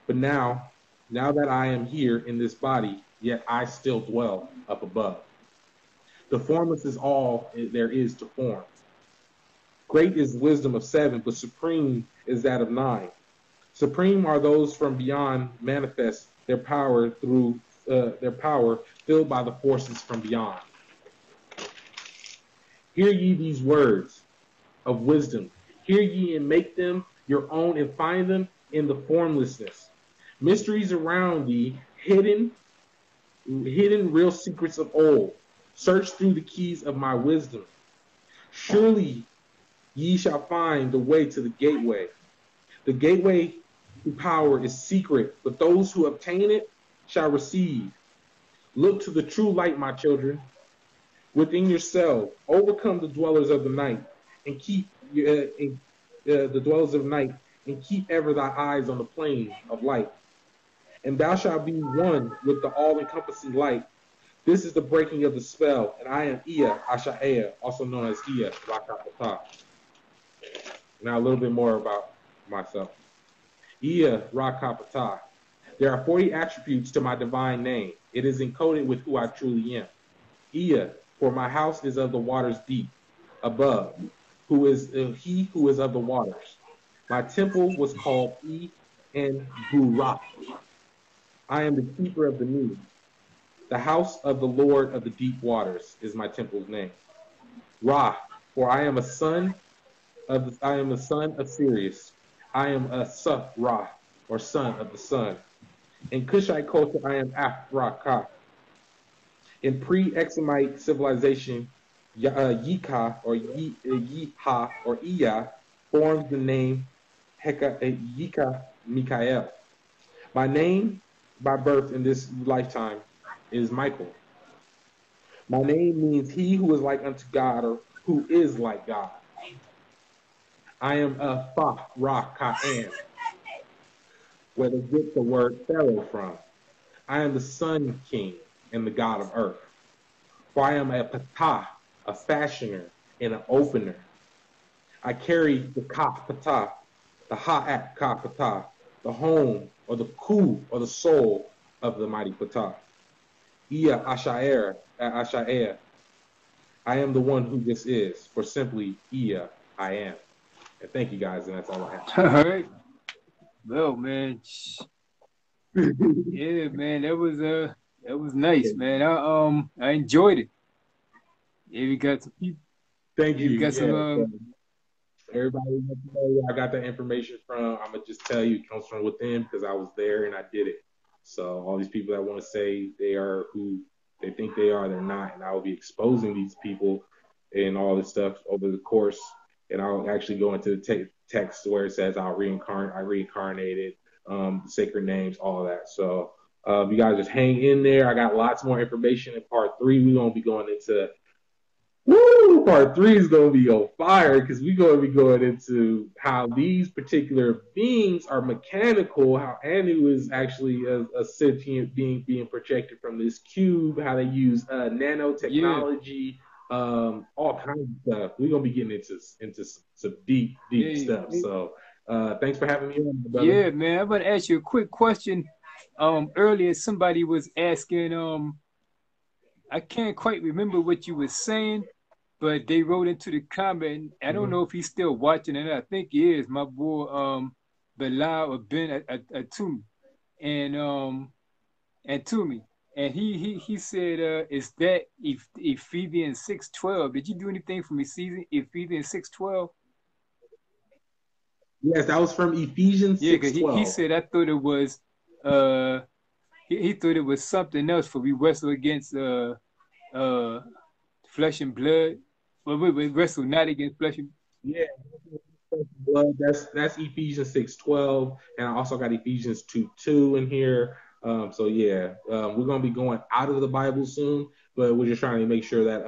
But now that I am here in this body, yet I still dwell up above. The formless is all there is to form. Great is wisdom of 7, but supreme is that of 9. Supreme are those from beyond manifest their power through their power filled by the forces from beyond. Hear ye these words of wisdom. Hear ye and make them your own and find them in the formlessness. Mysteries around thee, hidden real secrets of old. Search through the keys of my wisdom. Surely ye shall find the way to the gateway. The gateway to power is secret, but those who obtain it shall receive. Look to the true light, my children. Within yourself, overcome the dwellers of the night, and keep the dwellers of night, and keep ever thy eyes on the plane of light. And thou shalt be one with the all-encompassing light. This is the breaking of the spell, and I am Ea Asha'ea, also known as Ea Rakapata. Now a little bit more about myself. Ea Rakapata. There are 40 attributes to my divine name. It is encoded with who I truly am. Ea, for my house is of the waters deep, above, who is he who is of the waters. My temple was called E and Burah. I am the keeper of the new. The house of the Lord of the deep waters is my temple's name. Ra, for I am a son of Sirius. I am a Ra, or son of the sun. In Kushite culture, I am Afraka. In pre-Exumite civilization, Yika or Yiha or Iya forms the name Yika Mikael. My name by birth in this lifetime is Michael. My name means he who is like unto God or who is like God. I am a Fa Ra Ka'an, where they get the word Pharaoh from. I am the Sun King and the God of Earth. For I am a Patah, a fashioner and an opener. I carry the Ka Patah, the Ha'at Ka Patah, the home or the Ku or the soul of the mighty Patah. Ia Ashaer, Ashaer. I am the one who this is, for simply Ia, I am. And thank you guys, and that's all I have. All right. Well, man. Yeah, man, that was nice, man. I enjoyed it. Yeah, we got some people. Thank you. We got some. Everybody knows where I got that information from. I'm gonna just tell you it comes from within because I was there and I did it. So all these people that want to say they are who they think they are, they're not, and I will be exposing these people and all this stuff over the course. And I'll actually go into the text where it says I reincarnated, the sacred names, all of that. So you guys just hang in there. I got lots more information in part 3. We're gonna be going into part 3 is going to be on fire because we're going to be going into how these particular beings are mechanical, how Anu is actually a sentient being being projected from this cube, how they use nanotechnology, all kinds of stuff. We're going to be getting into some deep stuff. So thanks for having me on, brother. Yeah, man. I'm going to ask you a quick question. Earlier, somebody was asking, I can't quite remember what you were saying, but they wrote into the comment. I don't know if he's still watching it. I think he is. My boy, Bilal or Ben Atumi, and Toomey, and he said, "Is that Ephesians 6:12? Did you do anything from Ephesians 6:12?" Yes, that was from Ephesians 6:12. Yeah, because he said I thought it was he thought it was something else. For we wrestle against flesh and blood. Well, we wrestle not against flesh and blood. That's Ephesians 6:12, and I also got Ephesians 2:2 in here. So yeah, we're gonna be going out of the Bible soon, but we're just trying to make sure that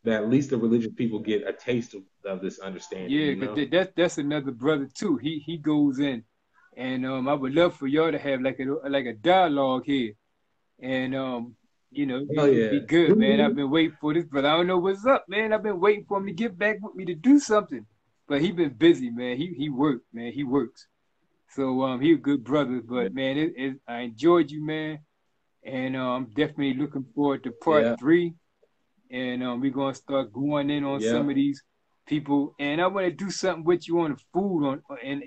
that at least the religious people get a taste of this understanding. Yeah, because that's another brother too. He goes in, and I would love for y'all to have like a dialogue here, and it'd be good, man. I've been waiting for this, but I don't know what's up, man. I've been waiting for him to get back with me to do something, but he been busy, man. He worked, man. He works. So he a good brother, but man, I enjoyed you, man, and I'm definitely looking forward to part 3, and we're gonna start going in on some of these people, and I want to do something with you on the food, and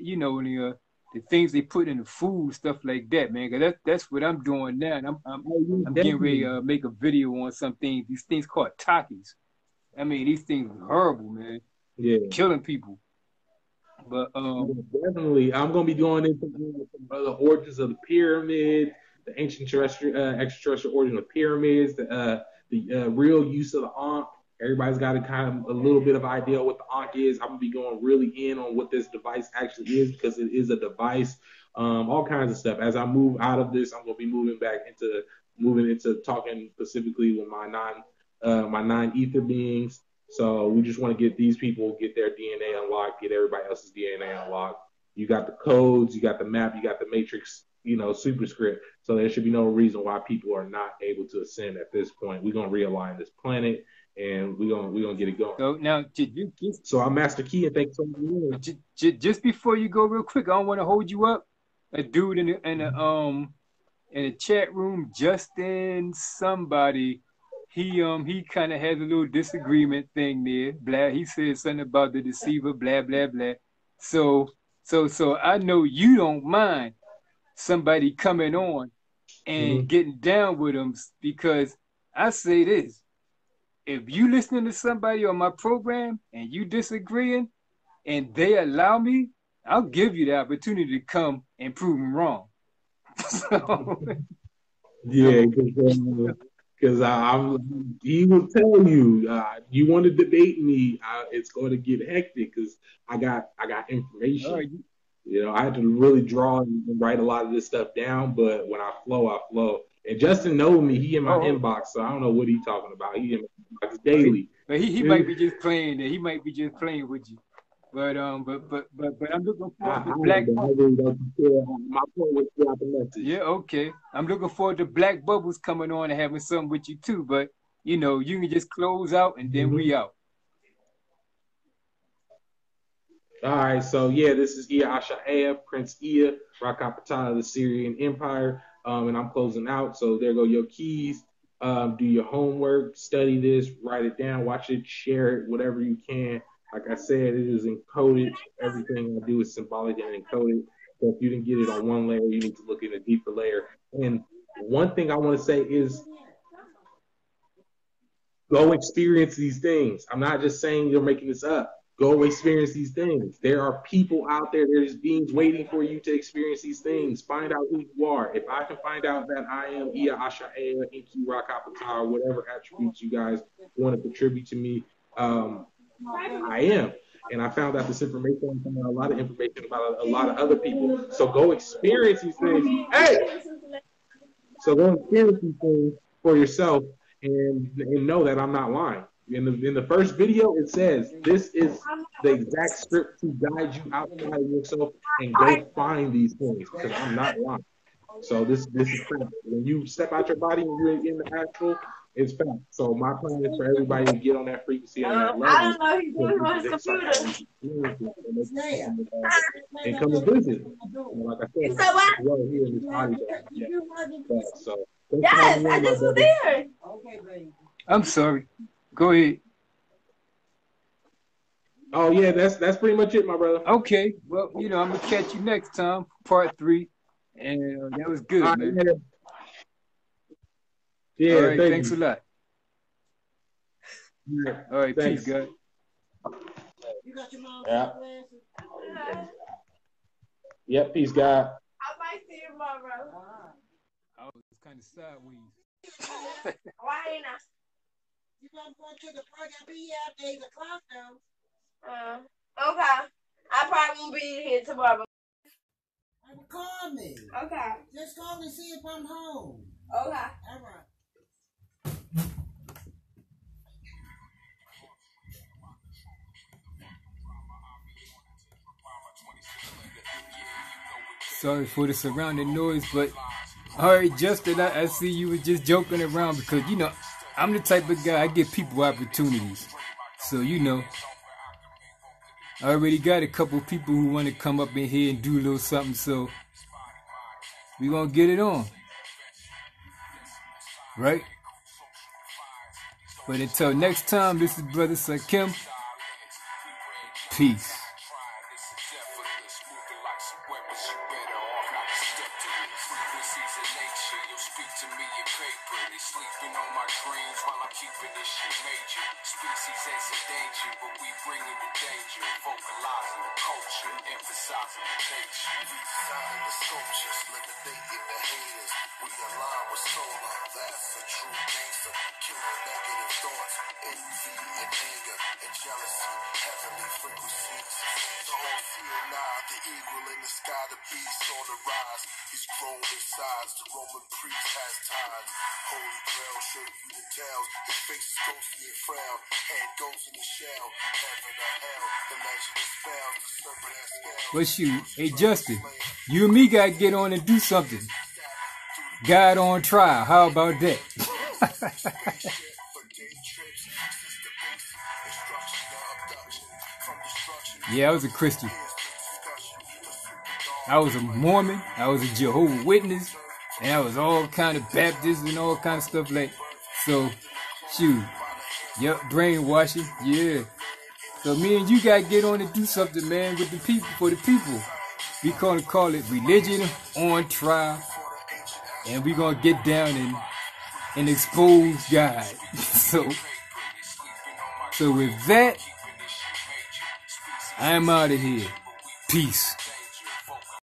the things they put in the food, stuff like that, man. Cause that's what I'm doing now. And I'm getting ready to make a video on some things. These things called Takis. I mean, these things are horrible, man. Yeah, killing people. But definitely, I'm gonna be going into the origins of the pyramid, the ancient extraterrestrial origin of pyramids, the real use of the Ankh. Everybody's got a little bit of idea what the Ankh is. I'm gonna be going really in on what this device actually is because it is a device. All kinds of stuff. As I move out of this, I'm gonna be moving into talking specifically with my nine ether beings. So we just want to get these people, get their DNA unlocked, get everybody else's DNA unlocked. You got the codes, you got the map, you got the matrix, superscript. So there should be no reason why people are not able to ascend at this point. We're gonna realign this planet. And we're gonna get it going. So now, so I'm Master Key, and thanks so much. Just before you go, real quick, I don't want to hold you up. A dude in the in the chat room, Justin somebody, he kind of has a little disagreement thing there. Blah, he said something about the deceiver, blah blah blah. So so I know you don't mind somebody coming on and Mhm. getting down with them because I say this: if you listening to somebody on my program and you disagreeing and they allow me, I'll give you the opportunity to come and prove them wrong. So, Yeah, because I'm. He will tell you, you want to debate me, it's going to get hectic because I got all information. right, I had to really draw and write a lot of this stuff down, but when I flow, I flow. And Justin knows me; he in my oh, inbox, so I don't know what he's talking about. He in my inbox oh, daily. but he might be just playing there. He might be just playing with you. But I'm looking forward to I black bubbles. really don't care. My point was throughout the Yeah, message. okay. I'm looking forward to black bubbles coming on and having something with you too. But you can just close out and then Mm-hmm. we out. All right, so yeah, this is Ea Asha'ea, Prince Ea, Rakapatana of the Syrian Empire, and I'm closing out. So there go your keys. Do your homework, study this, write it down, watch it, share it, whatever you can. Like I said, it is encoded. Everything I do is symbolic and encoded. So if you didn't get it on one layer, you need to look in a deeper layer. And one thing I want to say is go experience these things. I'm not just saying you're making this up. Go experience these things. There are people out there, there's beings waiting for you to experience these things. Find out who you are. If I can find out that I am Ea Asha'ea, Inki Rakapata, or whatever attributes you guys want to contribute to me, I am. And I found out this information, a lot of information about a lot of other people. So go experience these things. Hey! So go experience these things for yourself and know that I'm not lying. In the first video, it says this is the exact script to guide you outside of yourself and go find these things because I'm not lying. So this is fact. When you step out your body and you're in the actual, it's fact. So my plan is for everybody to get on that frequency and that I level don't know. He's so doing we on can his then start having computer. these experiences and come and visit. And like I said, So what? well here in this body bag. Yeah. So thanks for having Yes, me I on, my just was brother. there. I'm sorry. Go ahead. Oh yeah, that's pretty much it, my brother. Okay. Well, I'm gonna catch you next time, part 3. And that was All good, right, man. yeah, All yeah, right, thank thanks a you. lot. Yeah, All right, peace, thanks. guys. Yeah. Yep, peace, God. I might see you tomorrow. I was kind of sideways. Why ain't I? You gotta go to the program. Be out there 8 o'clock now. Okay. I probably won't be here tomorrow. Call me. Okay. Just call and see if I'm home. Okay. All right. Sorry for the surrounding noise, but all right, Justin, I see you were just joking around because I'm the type of guy I give people opportunities. So I already got a couple people who want to come up in here and do a little something. So we gonna get it on, right? But until next time, this is Brother Sakim. Peace. Sleeping on my dreams while I'm keeping this shit major. Species as a danger, but we bringing the danger. Vocalizing the culture, emphasizing the nature. Redesigning the sculptures, eliminating the haters. We align with solar, that's a true gangster. Killing negative thoughts, envy and anger, and jealousy. Heavenly frequencies. The whole CNI, the eagle in the sky, the beast on the rise. He's grown in size, the Roman priest has ties. Holy grail, show you the tales. His face is ghostly and frown. Head goes in the shell. Heaven or hell, the legend is found. The serpent has scales. Well, shoot. Hey, Justin, you and me gotta get on and do something. God on trial. How about that? Yeah, I was a Christian. I was a Mormon. I was a Jehovah's Witness. And I was all kind of Baptist and all kind of stuff like. So, shoot. Yep, brainwashing. Yeah. So me and you gotta get on and do something, man, with the people, for the people. We gonna call it Religion on Trial. And we gonna get down and expose God. So with that, I'm out of here. Peace.